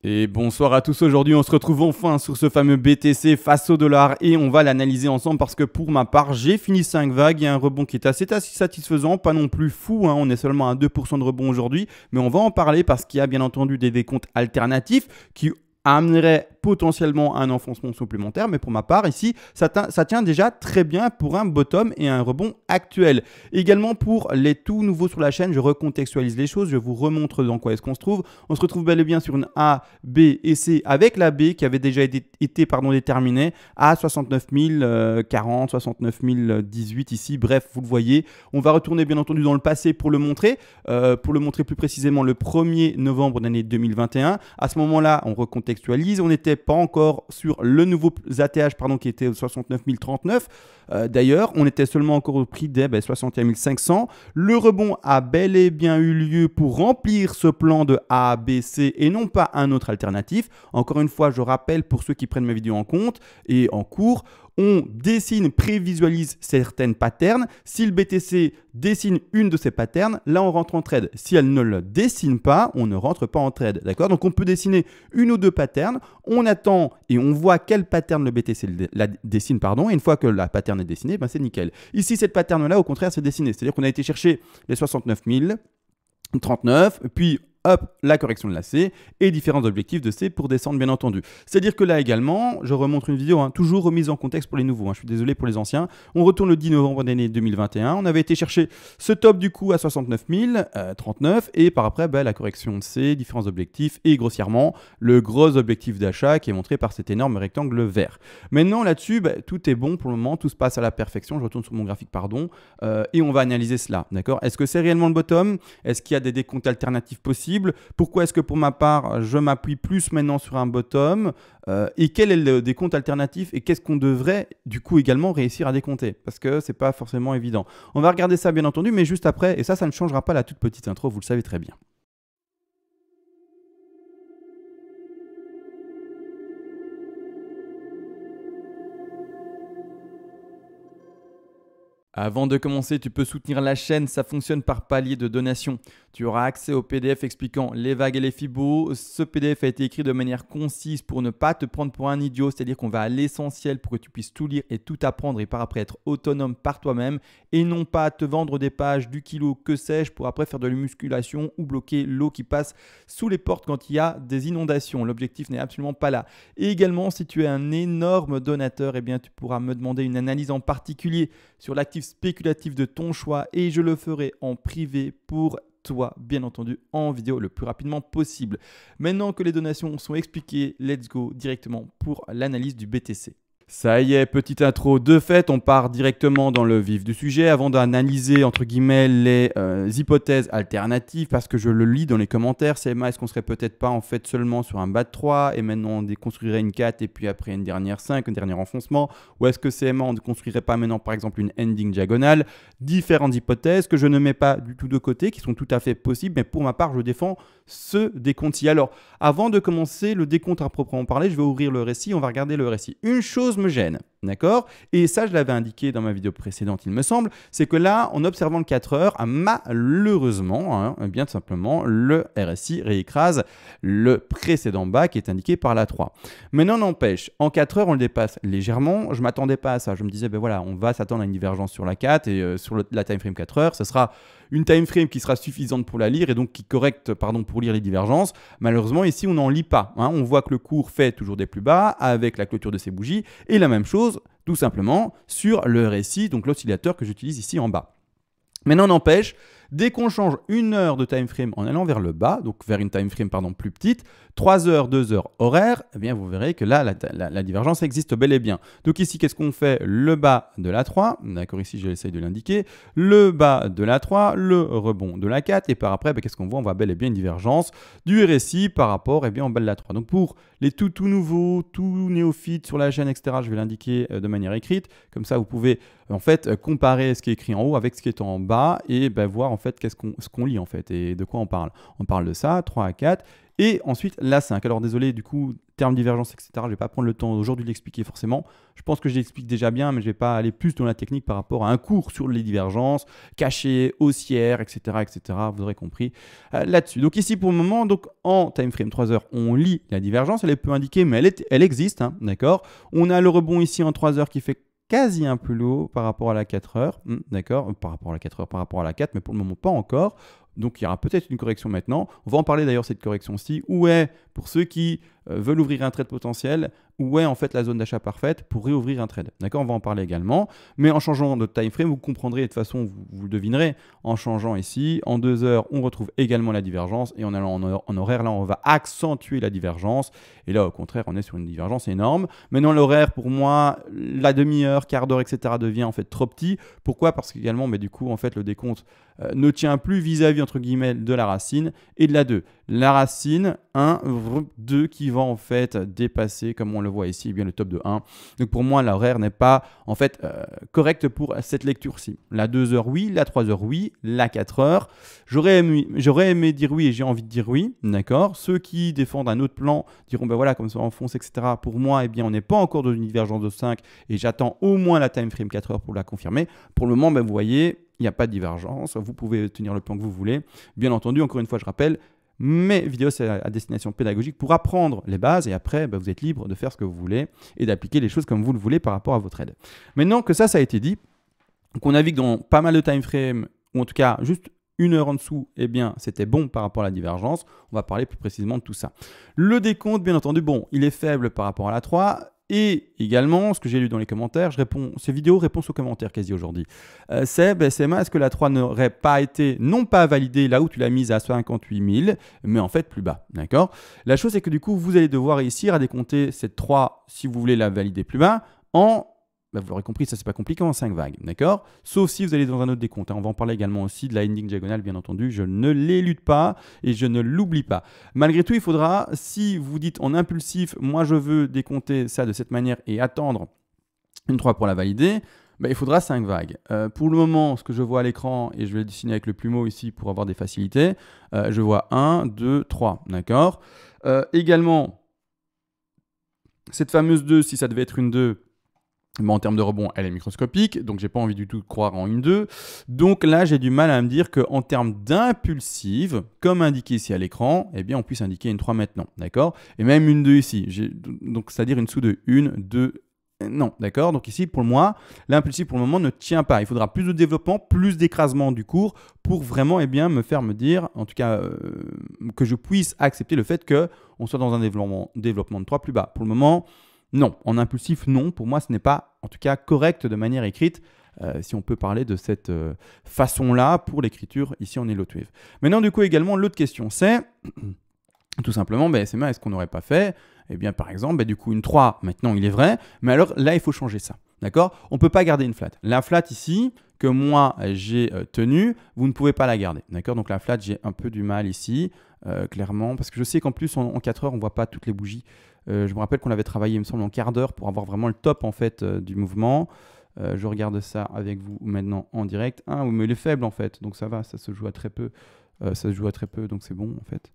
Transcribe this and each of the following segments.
Et bonsoir à tous, aujourd'hui on se retrouve enfin sur ce fameux BTC face au dollar et on va l'analyser ensemble parce que pour ma part j'ai fini 5 vagues, il y a un rebond qui est assez satisfaisant, pas non plus fou, on est seulement à 2% de rebond aujourd'hui, mais on va en parler parce qu'il y a bien entendu des décomptes alternatifs qui amènerait potentiellement un enfoncement supplémentaire, mais pour ma part ici ça tient déjà très bien pour un bottom et un rebond actuel. Également pour les tout nouveaux sur la chaîne, je recontextualise les choses, je vous remontre dans quoi est-ce qu'on se trouve. On se retrouve bel et bien sur une A, B et C avec la B qui avait déjà été déterminée à 69 040, 69 018 ici, bref vous le voyez. On va retourner bien entendu dans le passé pour le montrer plus précisément le 1er novembre d'année 2021. À ce moment-là on recontextualise, on n'était pas encore sur le nouveau ATH qui était au 69 039. D'ailleurs, on était seulement encore au prix des 61 500. Le rebond a bel et bien eu lieu pour remplir ce plan de A, B, C et non pas un autre alternatif. Encore une fois, je rappelle pour ceux qui prennent mes vidéos en compte et en cours, on dessine, prévisualise certaines patterns. Si le BTC dessine une de ces patterns, là on rentre en trade. Si elle ne le dessine pas, on ne rentre pas en trade. D'accord? Donc on peut dessiner une ou deux patterns. On attend et on voit quel pattern le BTC dessine. Et une fois que la pattern est dessinée, c'est nickel. Ici, cette pattern-là, au contraire, c'est dessiné. C'est-à-dire qu'on a été chercher les 69 000, 39, puis hop, la correction de la C et différents objectifs de C pour descendre bien entendu. C'est-à-dire que là également, je remontre une vidéo, toujours remise en contexte pour les nouveaux, je suis désolé pour les anciens. On retourne le 10 novembre d'année 2021, on avait été chercher ce top du coup à 69 039 et par après la correction de C, différents objectifs et grossièrement le gros objectif d'achat qui est montré par cet énorme rectangle vert. Maintenant là-dessus, tout est bon pour le moment, tout se passe à la perfection, je retourne sur mon graphique et on va analyser cela, d'accord? Est-ce que c'est réellement le bottom? Est-ce qu'il y a des décomptes alternatifs possibles? Pourquoi est-ce que pour ma part, je m'appuie plus maintenant sur un bottom et quel est le décompte alternatif et qu'est-ce qu'on devrait du coup également réussir à décompter? Parce que c'est pas forcément évident. On va regarder ça bien entendu, mais juste après, et ça ne changera pas la toute petite intro, vous le savez très bien. Avant de commencer, tu peux soutenir la chaîne, ça fonctionne par palier de donation. Tu auras accès au PDF expliquant les vagues et les fibos. Ce PDF a été écrit de manière concise pour ne pas te prendre pour un idiot, c'est-à-dire qu'on va à l'essentiel pour que tu puisses tout lire et tout apprendre et par après être autonome par toi-même et non pas te vendre des pages du kilo, que sais-je, pour après faire de la musculation ou bloquer l'eau qui passe sous les portes quand il y a des inondations. L'objectif n'est absolument pas là. Et également, si tu es un énorme donateur, tu pourras me demander une analyse en particulier sur l'actif spéculatif de ton choix et je le ferai en privé pour toi, bien entendu, en vidéo le plus rapidement possible. Maintenant que les donations sont expliquées, let's go directement pour l'analyse du BTC. Ça y est, petite intro de fait, on part directement dans le vif du sujet avant d'analyser entre guillemets les hypothèses alternatives parce que je le lis dans les commentaires. CMA, est-ce qu'on serait peut-être pas en fait seulement sur un bas de 3 et maintenant on déconstruirait une 4 et puis après une dernière 5, un dernier enfoncement? Ou est-ce que CMA, on ne construirait pas maintenant par exemple une ending diagonale? Différentes hypothèses que je ne mets pas du tout de côté, qui sont tout à fait possibles, mais pour ma part, je défends ce décompte-ci. Alors, avant de commencer le décompte à proprement parler, je vais ouvrir le récit, on va regarder le récit. Une chose me gêne, d'accord? Et ça, je l'avais indiqué dans ma vidéo précédente, il me semble, c'est que là, en observant le 4 heures, malheureusement, bien simplement, le RSI réécrase le précédent bas qui est indiqué par la 3. Maintenant, n'empêche, en 4 heures, on le dépasse légèrement. Je ne m'attendais pas à ça. Je me disais, voilà, on va s'attendre à une divergence sur la 4 et sur la time frame 4 heures, ce sera une time frame qui sera suffisante pour la lire et donc qui correcte pour lire les divergences. Malheureusement, ici, on n'en lit pas. On voit que le cours fait toujours des plus bas avec la clôture de ses bougies et la même chose, tout simplement, sur le RSI, donc l'oscillateur que j'utilise ici en bas. Maintenant, n'empêche, dès qu'on change une heure de time frame en allant vers le bas, donc vers une time frame plus petite, 3 heures, 2 heures horaires, vous verrez que là, la divergence existe bel et bien. Donc ici, qu'est-ce qu'on fait? Le bas de la 3, d'accord, ici, j'essaye de l'indiquer, le bas de la 3, le rebond de la 4, et par après, qu'est-ce qu'on voit? On voit bel et bien une divergence du RSI par rapport en bas de la 3. Donc pour les tout nouveaux, tout néophytes sur la chaîne, etc., je vais l'indiquer de manière écrite, comme ça, vous pouvez en fait comparer ce qui est écrit en haut avec ce qui est en bas et voir en fait ce qu'on lit en fait et de quoi on parle. On parle de ça, 3 à 4. Et ensuite, la 5. Alors désolé, du coup, termes divergence, etc. Je ne vais pas prendre le temps aujourd'hui de l'expliquer forcément. Je pense que je l'explique déjà bien, mais je ne vais pas aller plus dans la technique par rapport à un cours sur les divergences, cachées, haussières, etc. etc. Vous aurez compris là-dessus. Donc ici, pour le moment, donc, en time frame 3 heures, on lit la divergence. Elle est peu indiquée, mais elle existe. Hein, d'accord. On a le rebond ici en 3 heures qui fait quasi un peu low par rapport à la 4 heures. D'accord. Par rapport à la 4 heures, par rapport à la 4, mais pour le moment, pas encore. Donc, il y aura peut-être une correction maintenant. On va en parler d'ailleurs, cette correction-ci. Où est, pour ceux qui veulent ouvrir un trade potentiel, où est en fait la zone d'achat parfaite pour réouvrir un trade. D'accord, on va en parler également. Mais en changeant de time frame, vous comprendrez, de toute façon, vous le devinerez, en changeant ici, en 2 heures, on retrouve également la divergence. Et en allant en horaire, là, on va accentuer la divergence. Et là, au contraire, on est sur une divergence énorme. Maintenant, l'horaire, pour moi, la demi-heure, quart d'heure, etc. devient en fait trop petit. Pourquoi? Parce qu'également, mais du coup, en fait, le décompte ne tient plus vis-à-vis, entre guillemets, de la racine et de la 2. La racine, 1, 2 qui va en fait dépasser, comme on le voit ici, bien le top de 1. Donc pour moi, l'horaire n'est pas en fait correct pour cette lecture-ci. La 2 heures, oui. La 3 heures, oui. La 4 heures, j'aurais aimé dire oui et j'ai envie de dire oui. D'accord. Ceux qui défendent un autre plan diront, ben voilà, comme ça enfonce, etc. Pour moi, eh bien, on n'est pas encore dans une divergence de 5 et j'attends au moins la time frame 4 heures pour la confirmer. Pour le moment, ben, vous voyez, il n'y a pas de divergence. Vous pouvez tenir le plan que vous voulez. Bien entendu, encore une fois, je rappelle, mes vidéos, c'est à destination pédagogique pour apprendre les bases et après, vous êtes libre de faire ce que vous voulez et d'appliquer les choses comme vous le voulez par rapport à votre aide. Maintenant que ça a été dit, qu'on navigue dans pas mal de time frame ou en tout cas juste une heure en dessous, eh bien, c'était bon par rapport à la divergence. On va parler plus précisément de tout ça. Le décompte, bien entendu, bon, il est faible par rapport à la 3. Et également, ce que j'ai lu dans les commentaires, ces vidéos réponses aux commentaires quasi aujourd'hui. Seb, SMA, est-ce que la 3 n'aurait pas été, non pas validée là où tu l'as mise à 58 000, mais en fait plus bas, d'accord? La chose c'est que du coup, vous allez devoir réussir à décompter cette 3 si vous voulez la valider plus bas en... vous l'aurez compris, ça c'est pas compliqué, en 5 vagues, d'accord? Sauf si vous allez dans un autre décompte. On va en parler également aussi de la ending diagonale, bien entendu. Je ne l'élude pas et je ne l'oublie pas. Malgré tout, il faudra, si vous dites en impulsif, moi je veux décompter ça de cette manière et attendre une 3 pour la valider, il faudra 5 vagues. Pour le moment, ce que je vois à l'écran, et je vais le dessiner avec le plumeau ici pour avoir des facilités, je vois 1, 2, 3, d'accord? Également, cette fameuse 2, si ça devait être une 2, en termes de rebond, elle est microscopique, donc j'ai pas envie du tout de croire en une 2. Donc là, j'ai du mal à me dire qu'en termes d'impulsive, comme indiqué ici à l'écran, eh bien, on puisse indiquer une 3 maintenant, d'accord? Et même une 2 ici, donc c'est-à-dire une sous de 1, 2, non, d'accord? Donc ici, pour moi, l'impulsif pour le moment ne tient pas. Il faudra plus de développement, plus d'écrasement du cours pour vraiment me faire me dire, en tout cas, que je puisse accepter le fait qu'on soit dans un développement de 3 plus bas. Pour le moment, non. En impulsif, non. Pour moi, ce n'est pas, en tout cas, correct de manière écrite, si on peut parler de cette façon-là pour l'écriture ici en Elotwave. Maintenant, du coup, également, l'autre question, c'est tout simplement, SMA, est-ce qu'on n'aurait pas fait, eh bien, par exemple, du coup, une 3, maintenant, il est vrai, mais alors là, il faut changer ça, d'accord? On ne peut pas garder une flat. La flat ici, que moi, j'ai tenue, vous ne pouvez pas la garder, d'accord? Donc, la flat, j'ai un peu du mal ici, clairement, parce que je sais qu'en plus, en 4 heures, on ne voit pas toutes les bougies. Je me rappelle qu'on avait travaillé, il me semble, en quart d'heure pour avoir vraiment le top, en fait, du mouvement. Je regarde ça avec vous maintenant en direct. Ah, oui, mais il est faible, en fait, donc ça va, ça se joue à très peu. Ça se joue à très peu, donc c'est bon, en fait.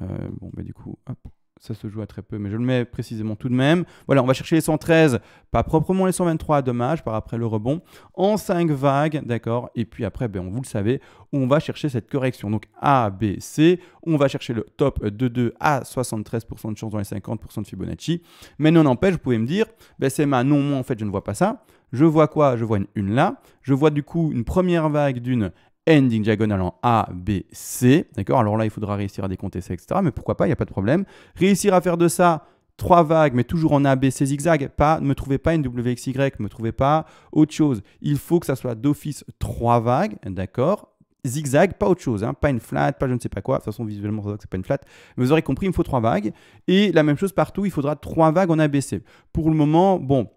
Bon, du coup, hop, ça se joue à très peu, mais je le mets précisément tout de même. Voilà, on va chercher les 113, pas proprement les 123, dommage, par après le rebond, en 5 vagues, d'accord? Et puis après, vous le savez, on va chercher cette correction. Donc A, B, C, on va chercher le top de 2 à 73% de chance dans les 50% de Fibonacci. Mais non n'empêche, vous pouvez me dire, c'est non, moi en fait, je ne vois pas ça. Je vois quoi? Je vois une là. Je vois du coup une première vague d'une ending diagonale en A, B, C. D'accord? Alors là, il faudra réussir à décompter ça, etc. Mais pourquoi pas, il n'y a pas de problème. Réussir à faire de ça 3 vagues, mais toujours en A, B, C zigzag. Ne me trouvez pas une WXY, ne me trouvez pas autre chose. Il faut que ça soit d'office 3 vagues, d'accord? Zigzag, pas autre chose, hein, pas une flat, pas je ne sais pas quoi. De toute façon, visuellement, ça c'est pas une flat. Mais vous aurez compris, il me faut 3 vagues. Et la même chose partout, il faudra 3 vagues en ABC. Pour le moment, bon,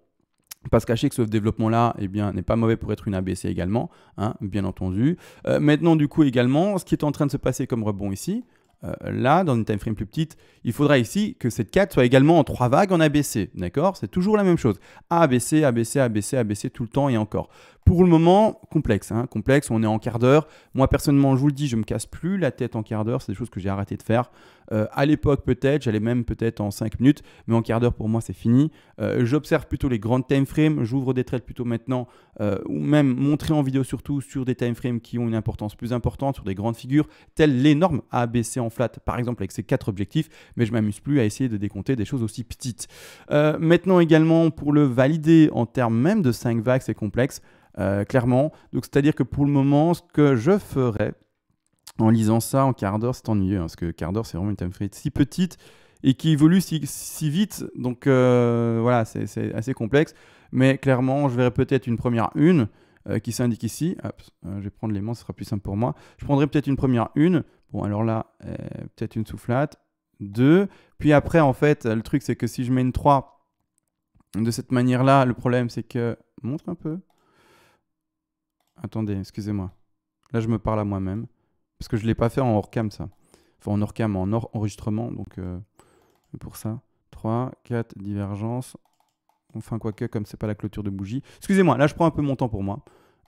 pas se cacher que ce développement-là n'est pas mauvais pour être une ABC également, hein, bien entendu. Maintenant, du coup, également, ce qui est en train de se passer comme rebond ici, là, dans une time frame plus petite, il faudra ici que cette 4 soit également en 3 vagues en ABC, d'accord? C'est toujours la même chose. ABC, ABC, ABC, ABC tout le temps et encore. Pour le moment, complexe, hein, complexe, on est en quart d'heure. Moi, personnellement, je vous le dis, je ne me casse plus la tête en quart d'heure. C'est des choses que j'ai arrêté de faire. À l'époque, peut-être, j'allais même peut-être en 5 minutes, mais en quart d'heure, pour moi, c'est fini. J'observe plutôt les grandes time frames. J'ouvre des trades plutôt maintenant, ou même montrer en vidéo surtout sur des time frames qui ont une importance plus importante, sur des grandes figures, telles l'énorme ABC en flat, par exemple, avec ses 4 objectifs, mais je ne m'amuse plus à essayer de décompter des choses aussi petites. Maintenant, également, pour le valider en termes même de 5 vagues, c'est complexe. Clairement, donc c'est-à-dire que pour le moment, ce que je ferais en lisant ça en quart d'heure, c'est ennuyeux, hein, parce que quart d'heure, c'est vraiment une time frame si petite et qui évolue si vite, donc voilà, c'est assez complexe, mais clairement, je verrais peut-être une première une qui s'indique ici. Hop, je vais prendre l'aimant, ce sera plus simple pour moi. Je prendrai peut-être une première une, bon alors là, peut-être une sous-flat, 2, puis après, en fait, le truc, c'est que si je mets une 3 de cette manière-là, le problème, c'est que, montre un peu. Attendez, excusez-moi. Là, je me parle à moi-même. Parce que je ne l'ai pas fait en hors-cam, ça. Enfin, en hors-cam, en enregistrement. Donc, pour ça, 3, 4, divergence. Enfin, quoique, comme c'est pas la clôture de bougie. Excusez-moi, là, je prends un peu mon temps pour moi.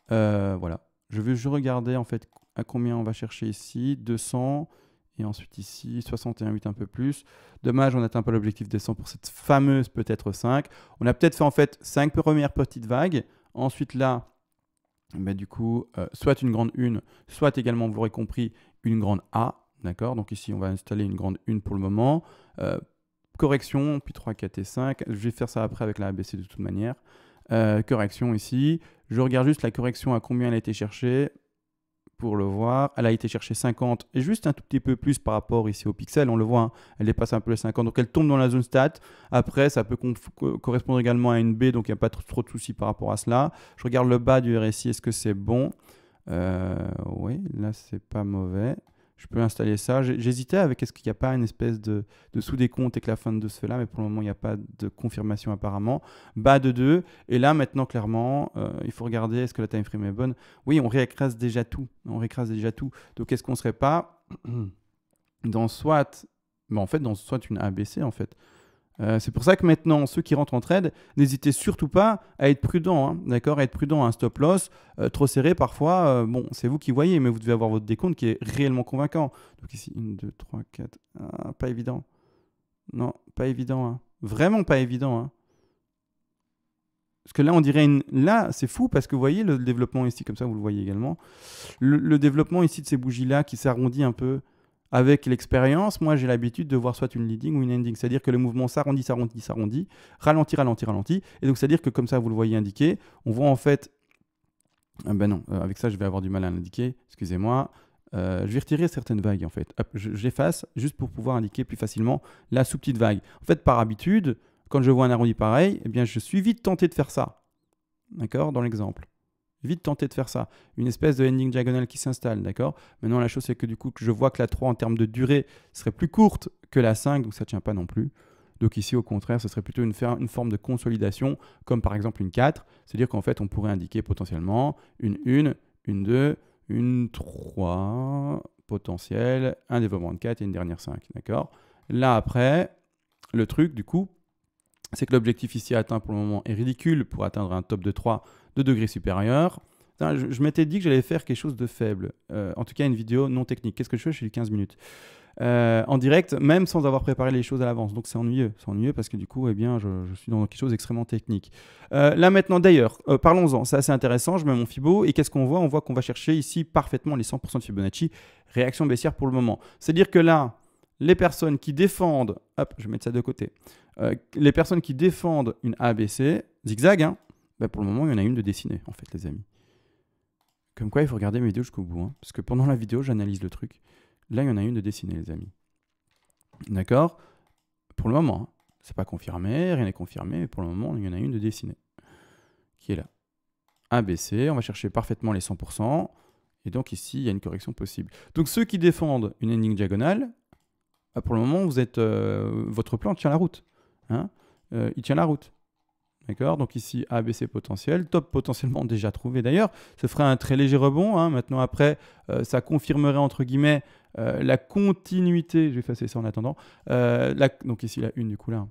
Voilà. Je vais regarder, en fait, à combien on va chercher ici. 200. Et ensuite, ici, 61,8, un peu plus. Dommage, on atteint pas l'objectif des 100 pour cette fameuse peut-être 5. On a peut-être fait, en fait, 5 premières petites vagues. Ensuite, là, bah, du coup, soit une grande 1, soit également, vous l'aurez compris, une grande A. D'accord? Donc ici, on va installer une grande 1 pour le moment. Correction, puis 3, 4 et 5. Je vais faire ça après avec la ABC de toute manière. Correction ici. Je regarde juste la correction à combien elle a été cherchée pour le voir. Elle a été cherchée 50 et juste un tout petit peu plus par rapport ici au pixel. On le voit, hein, elle dépasse un peu les 50. Donc elle tombe dans la zone stat. Après, ça peut correspondre également à une B, donc il n'y a pas trop de soucis par rapport à cela. Je regarde le bas du RSI, est-ce que c'est bon? Oui, là, c'est pas mauvais. Je peux installer ça. J'hésitais avec est-ce qu'il n'y a pas une espèce de sous-décompte avec la fin de ce fait-là, mais pour le moment, il n'y a pas de confirmation apparemment. Bas de 2. Et là, maintenant, clairement, il faut regarder est-ce que la time frame est bonne. Oui, on réécrase déjà tout. Donc, est-ce qu'on ne serait pas dans soit, en fait, dans soit une ABC, en fait. C'est pour ça que maintenant, ceux qui rentrent en trade, n'hésitez surtout pas à être prudent, hein, d'accord, à être prudent à un stop loss trop serré parfois. Bon, c'est vous qui voyez, mais vous devez avoir votre décompte qui est réellement convaincant. Donc ici, 1, 2, 3, 4. Ah, pas évident. Non, pas évident. Hein. Vraiment pas évident. Hein. Parce que là, on dirait Là, c'est fou parce que vous voyez le développement ici, comme ça, vous le voyez également. Le développement ici de ces bougies-là qui s'arrondit un peu. Avec l'expérience, moi j'ai l'habitude de voir soit une leading ou une ending. C'est-à-dire que le mouvement s'arrondit, ralentit, ralentit. Et donc c'est-à-dire que comme ça, vous le voyez indiqué, on voit en fait... Ah ben non, avec ça je vais avoir du mal à l'indiquer, excusez-moi. Je vais retirer certaines vagues en fait. Hop, j'efface juste pour pouvoir indiquer plus facilement la sous-petite vague. En fait, par habitude, quand je vois un arrondi pareil, eh bien je suis vite tenté de faire ça. D'accord? Dans l'exemple. Vite tenter de faire ça. Une espèce de ending diagonale qui s'installe, d'accord? Maintenant, la chose, c'est que du coup, je vois que la 3 en termes de durée serait plus courte que la 5, donc ça ne tient pas non plus. Donc ici, au contraire, ce serait plutôt une forme de consolidation, comme par exemple une 4. C'est-à-dire qu'en fait, on pourrait indiquer potentiellement une 1, une 2, une 3 potentielle, un développement de 4 et une dernière 5, d'accord? Là, après, le truc, du coup, c'est que l'objectif ici atteint pour le moment est ridicule pour atteindre un top de 3 de degrés supérieur. Je m'étais dit que j'allais faire quelque chose de faible. En tout cas, une vidéo non technique. Qu'est-ce que je fais? Je suis 15 minutes. En direct, même sans avoir préparé les choses à l'avance. Donc c'est ennuyeux. C'est ennuyeux parce que du coup, eh bien, je suis dans quelque chose d'extrêmement technique. Là maintenant, d'ailleurs, parlons-en. C'est assez intéressant. Je mets mon Fibo et qu'est-ce qu'on voit? On voit qu'on va chercher ici parfaitement les 100% de Fibonacci. Réaction baissière pour le moment. C'est-à-dire que là, les personnes qui défendent... Hop, je vais mettre ça de côté. Les personnes qui défendent une ABC, zigzag, hein, bah pour le moment, il y en a une de dessinée, en fait, les amis. Comme quoi, il faut regarder mes vidéos jusqu'au bout. Hein, parce que pendant la vidéo, j'analyse le truc. Là, il y en a une de dessinée, les amis. D'accord? Pour le moment, hein, c'est pas confirmé, rien n'est confirmé, mais pour le moment, il y en a une de dessinée. Qui est là. ABC, on va chercher parfaitement les 100%. Et donc ici, il y a une correction possible. Donc ceux qui défendent une ending diagonale, bah pour le moment, vous êtes, votre plan tient la route. Hein, il tient la route. D'accord? Donc ici, ABC potentiel, top potentiellement déjà trouvé d'ailleurs. Ce ferait un très léger rebond. Hein. Maintenant, après, ça confirmerait entre guillemets la continuité. Je vais effacer ça en attendant. Donc ici, la une du coup là.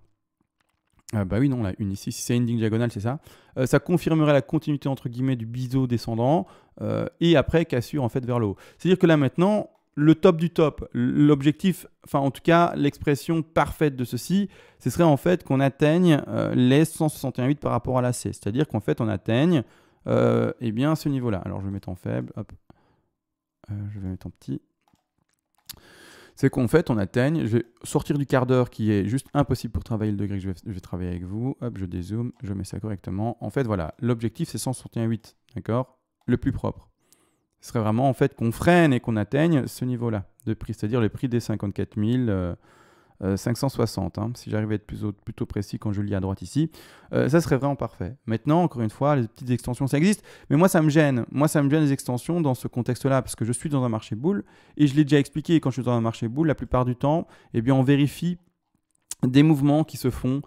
Bah oui, non, la une ici, si c'est ending diagonale, c'est ça. Ça confirmerait la continuité entre guillemets du biseau descendant et après cassure en fait vers le haut. C'est-à-dire que là maintenant, le top du top, l'objectif, enfin en tout cas l'expression parfaite de ceci, ce serait en fait qu'on atteigne les 161,8 par rapport à la C. C'est-à-dire qu'en fait on atteigne eh bien ce niveau-là. Alors je vais mettre en faible, hop, je vais mettre en petit. C'est qu'en fait, on atteigne, je vais sortir du quart d'heure qui est juste impossible pour travailler le degré que je vais travailler avec vous. Hop, je dézoome, je mets ça correctement. En fait, voilà, l'objectif, c'est 161,8, d'accord? Le plus propre. Ce serait vraiment, en fait, qu'on freine et qu'on atteigne ce niveau-là de prix, c'est-à-dire le prix des 54 560, hein, si j'arrive à être plutôt précis quand je lis à droite ici, ça serait vraiment parfait. Maintenant, encore une fois, les petites extensions, ça existe, mais moi, ça me gêne. Moi, ça me gêne les extensions dans ce contexte-là, parce que je suis dans un marché boule, et je l'ai déjà expliqué, quand je suis dans un marché boule, la plupart du temps, eh bien, on vérifie des mouvements qui se font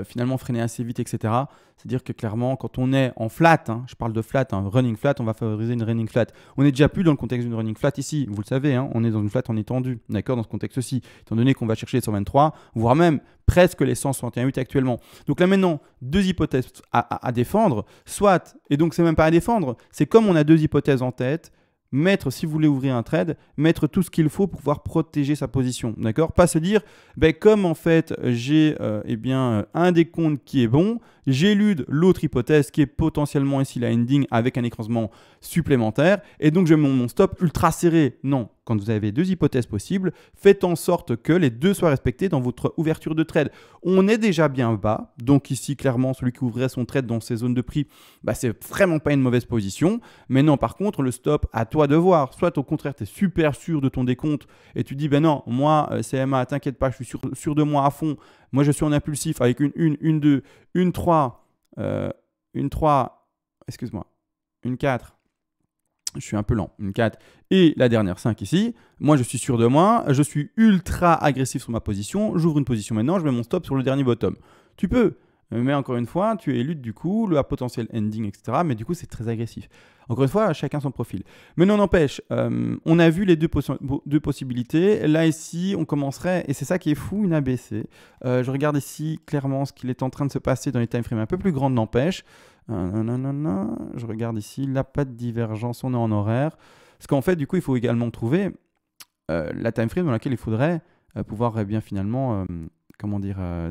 finalement freiner assez vite, etc. C'est-à-dire que clairement, quand on est en flat, hein, je parle de flat, hein, running flat, on va favoriser une running flat. On n'est déjà plus dans le contexte d'une running flat ici, vous le savez, hein, on est dans une flat en étendue, d'accord, dans ce contexte-ci, étant donné qu'on va chercher les 123, voire même presque les 161,8 actuellement. Donc là maintenant, deux hypothèses à défendre, soit, et donc c'est même pas à défendre, c'est comme on a deux hypothèses en tête, mettre, si vous voulez ouvrir un trade, mettre tout ce qu'il faut pour pouvoir protéger sa position, d'accord? Pas se dire, ben, comme en fait j'ai eh bien, un des comptes qui est bon, j'élude l'autre hypothèse qui est potentiellement ici la ending avec un écrasement supplémentaire et donc je mets mon stop ultra serré. Non, quand vous avez deux hypothèses possibles, faites en sorte que les deux soient respectées dans votre ouverture de trade. On est déjà bien bas, donc ici clairement celui qui ouvrait son trade dans ces zones de prix, bah, c'est vraiment pas une mauvaise position. Mais non, par contre, le stop, à toi de voir. Soit au contraire, tu es super sûr de ton décompte et tu dis, ben non, moi, CMA, t'inquiète pas, je suis sûr de moi à fond. Moi, je suis en impulsif avec une 2, une 3, excuse-moi, une 4. Je suis un peu lent, une 4 et la dernière 5 ici. Moi, je suis sûr de moi, je suis ultra agressif sur ma position. J'ouvre une position maintenant, je mets mon stop sur le dernier bottom. Tu peux, mais encore une fois, tu éludes du coup le potentiel ending, etc. Mais du coup, c'est très agressif. Encore une fois, chacun son profil. Mais non, n'empêche, on a vu les deux possibilités. Là, ici, on commencerait, et c'est ça qui est fou, une ABC. Je regarde ici clairement ce qu'il est en train de se passer dans les time frames un peu plus grandes, n'empêche. Je regarde ici, là, pas de divergence, on est en horaire. Parce qu'en fait, du coup, il faut également trouver la time frame dans laquelle il faudrait pouvoir bien finalement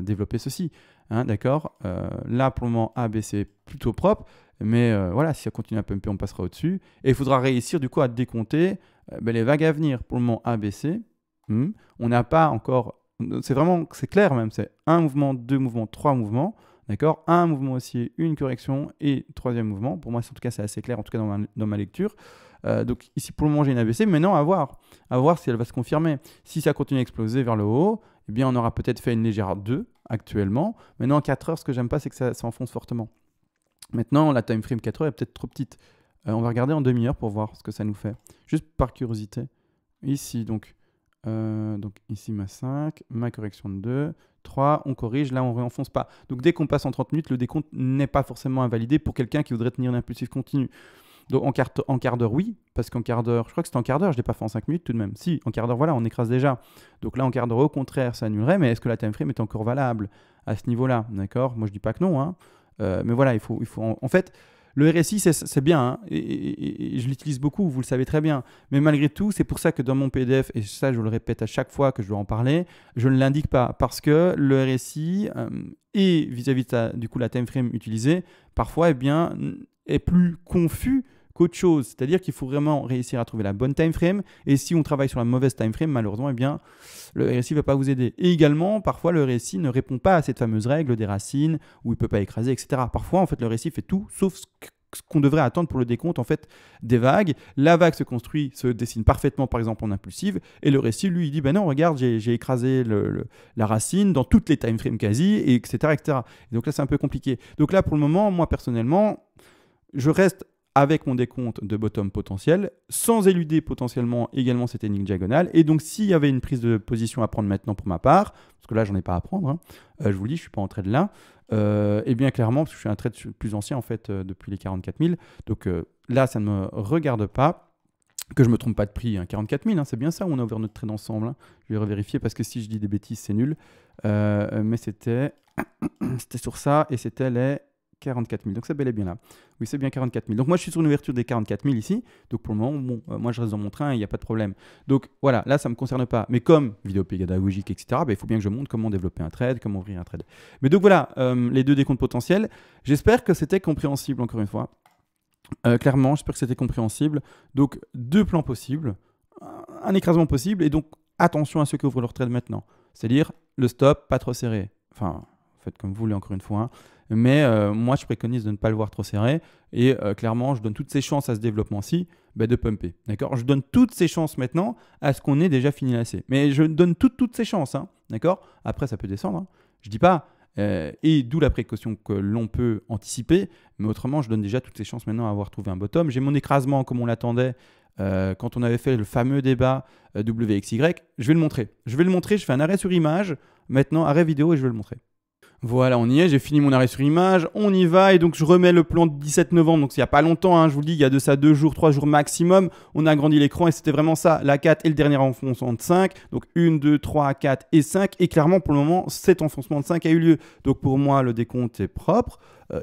développer ceci. Hein, d'accord, là, pour le moment, A, B, c'est plutôt propre. Mais voilà, si ça continue à pumper, on passera au-dessus. Et il faudra réussir du coup à décompter les vagues à venir. Pour le moment, A, B, C. On n'a pas encore... C'est clair même, c'est un mouvement, deux mouvements, trois mouvements. D'accord, un mouvement haussier, une correction et troisième mouvement. Pour moi, en tout cas, c'est assez clair, en tout cas dans ma lecture. Donc ici, pour le moment, j'ai une ABC. Maintenant, à voir si elle va se confirmer. Si ça continue à exploser vers le haut, eh bien, on aura peut-être fait une légère 2 actuellement. Maintenant, en 4 heures, ce que j'aime pas, c'est que ça enfonce fortement. Maintenant, la time frame 4 heures est peut-être trop petite. On va regarder en demi-heure pour voir ce que ça nous fait. Juste par curiosité. Ici, donc ici, ma 5, ma correction de 2, 3, on corrige, là on ne réenfonce pas. Donc dès qu'on passe en 30 minutes, le décompte n'est pas forcément invalidé pour quelqu'un qui voudrait tenir un impulsif continu. Donc en quart d'heure, oui, parce qu'en quart d'heure, je crois que c'était en quart d'heure, je ne l'ai pas fait en 5 minutes tout de même. Si, en quart d'heure, voilà, on écrase déjà. Donc là, en quart d'heure, au contraire, ça annulerait, mais est-ce que la time frame est encore valable à ce niveau-là? D'accord, moi je ne dis pas que non, hein. Mais voilà, il faut en fait... Le RSI, c'est bien, hein, et je l'utilise beaucoup, vous le savez très bien. Mais malgré tout, c'est pour ça que dans mon PDF, et ça je le répète à chaque fois que je dois en parler, je ne l'indique pas. Parce que le RSI et vis-à-vis de du coup, la time frame utilisée, parfois est plus confus qu'autre chose. C'est-à-dire qu'il faut vraiment réussir à trouver la bonne time frame. Et si on travaille sur la mauvaise time frame, malheureusement, le RSI ne va pas vous aider. Et également, parfois, le RSI ne répond pas à cette fameuse règle des racines où il ne peut pas écraser, etc. Parfois, en fait, le RSI fait tout sauf ce qu'on devrait attendre pour le décompte en fait, des vagues. La vague se dessine parfaitement, par exemple, en impulsive. Et le RSI, lui, il dit, ben non, regarde, j'ai écrasé la racine dans toutes les time frames quasi, et etc., etc. Et donc là, c'est un peu compliqué. Donc là, pour le moment, moi, personnellement, je reste avec mon décompte de bottom potentiel, sans éluder potentiellement également cette énigme diagonale. Et donc, s'il y avait une prise de position à prendre maintenant pour ma part, parce que là, j'en ai pas à prendre, hein, je vous le dis, je suis pas en trade là, et bien clairement, parce que je suis un trade plus ancien en fait, depuis les 44 000, donc là, ça ne me regarde pas, que je me trompe pas de prix, hein, 44 000, hein, c'est bien ça où on a ouvert notre trade ensemble, hein. Je vais revérifier parce que si je dis des bêtises, c'est nul, mais c'était C'était sur ça et c'était les 44 000. Donc c'est bel et bien là. Oui, c'est bien 44 000. Donc moi, je suis sur une ouverture des 44 000 ici. Donc pour le moment, bon, moi, je reste dans mon train, il n'y a pas de problème. Donc voilà, là, ça ne me concerne pas. Mais comme vidéo pédagogique, etc., il faut bien que je montre comment développer un trade, comment ouvrir un trade. Mais donc voilà, les deux décomptes potentiels. J'espère que c'était compréhensible, encore une fois. Clairement, j'espère que c'était compréhensible. Donc deux plans possibles, un écrasement possible. Et donc attention à ceux qui ouvrent leur trade maintenant. C'est-à-dire le stop, pas trop serré. Enfin, faites comme vous voulez, encore une fois. Hein. Mais moi, je préconise de ne pas le voir trop serré. Et clairement, je donne toutes ces chances à ce développement-ci de pumper. D'accord. Je donne toutes ces chances maintenant à ce qu'on ait déjà fini l'AC. Mais je donne toutes ces chances. Hein. D'accord. Après, ça peut descendre. Hein. Je ne dis pas. Et d'où la précaution que l'on peut anticiper. Mais autrement, je donne déjà toutes ces chances maintenant à avoir trouvé un bottom. J'ai mon écrasement comme on l'attendait. Quand on avait fait le fameux débat WXY, je vais le montrer. Je fais un arrêt sur image. Maintenant, arrêt vidéo et je vais le montrer. Voilà, on y est, j'ai fini mon arrêt sur image, on y va et donc je remets le plan de 17 novembre, donc il n'y a pas longtemps, hein, je vous le dis, il y a de ça 2 jours, 3 jours maximum, on a agrandi l'écran et c'était vraiment ça, la 4 et le dernier enfoncement de 5, donc 1, 2, 3, 4 et 5 et clairement pour le moment cet enfoncement de 5 a eu lieu, donc pour moi le décompte est propre,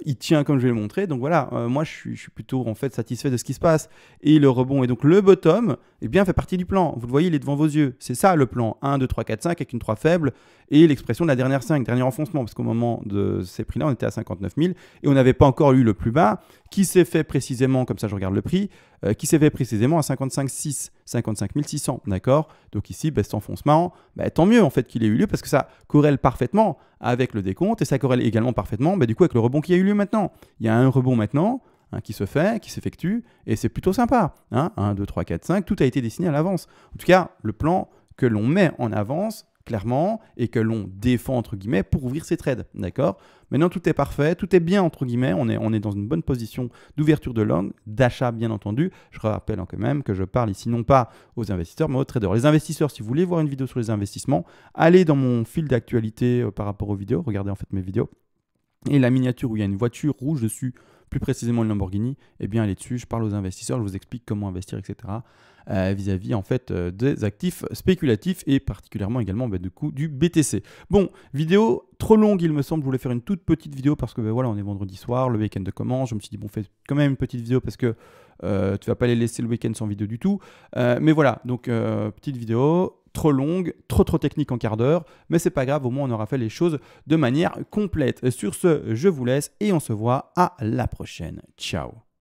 il tient comme je vais le montrer, donc voilà, moi je suis plutôt en fait satisfait de ce qui se passe et le rebond et donc le bottom eh bien, fait partie du plan, vous le voyez, il est devant vos yeux, c'est ça le plan, 1, 2, 3, 4, 5 avec une 3 faible et l'expression de la dernière 5, dernier enfoncement, parce qu'au moment de ces prix-là, on était à 59 000 et on n'avait pas encore eu le plus bas qui s'est fait précisément, comme ça je regarde le prix, qui s'est fait précisément à 55 600, d'accord. Donc ici, cet enfoncement, tant mieux en fait qu'il ait eu lieu parce que ça corrèle parfaitement avec le décompte et ça corrèle également parfaitement du coup avec le rebond qui a eu lieu maintenant. Il y a un rebond maintenant qui se fait, qui s'effectue et c'est plutôt sympa. 1, 2, 3, 4, 5, tout a été dessiné à l'avance. En tout cas, le plan que l'on met en avance clairement et que l'on défend entre guillemets pour ouvrir ses trades, d'accord. Maintenant tout est parfait, tout est bien entre guillemets, on est dans une bonne position d'ouverture de long, d'achat bien entendu. Je rappelle quand même que je parle ici non pas aux investisseurs mais aux traders. Les investisseurs, si vous voulez voir une vidéo sur les investissements, allez dans mon fil d'actualité par rapport aux vidéos, regardez en fait mes vidéos. Et la miniature où il y a une voiture rouge dessus, plus précisément une Lamborghini, eh bien elle est dessus, je parle aux investisseurs, je vous explique comment investir, etc. Vis-à-vis en fait des actifs spéculatifs et particulièrement également du coup du BTC. Bon, vidéo trop longue il me semble, je voulais faire une toute petite vidéo parce que voilà, on est vendredi soir, le week-end commence, je me suis dit bon, fais quand même une petite vidéo parce que tu vas pas les laisser le week-end sans vidéo du tout. Mais voilà, donc petite vidéo, trop longue, trop technique en quart d'heure, mais c'est pas grave, au moins on aura fait les choses de manière complète. Sur ce, je vous laisse et on se voit à la prochaine. Ciao.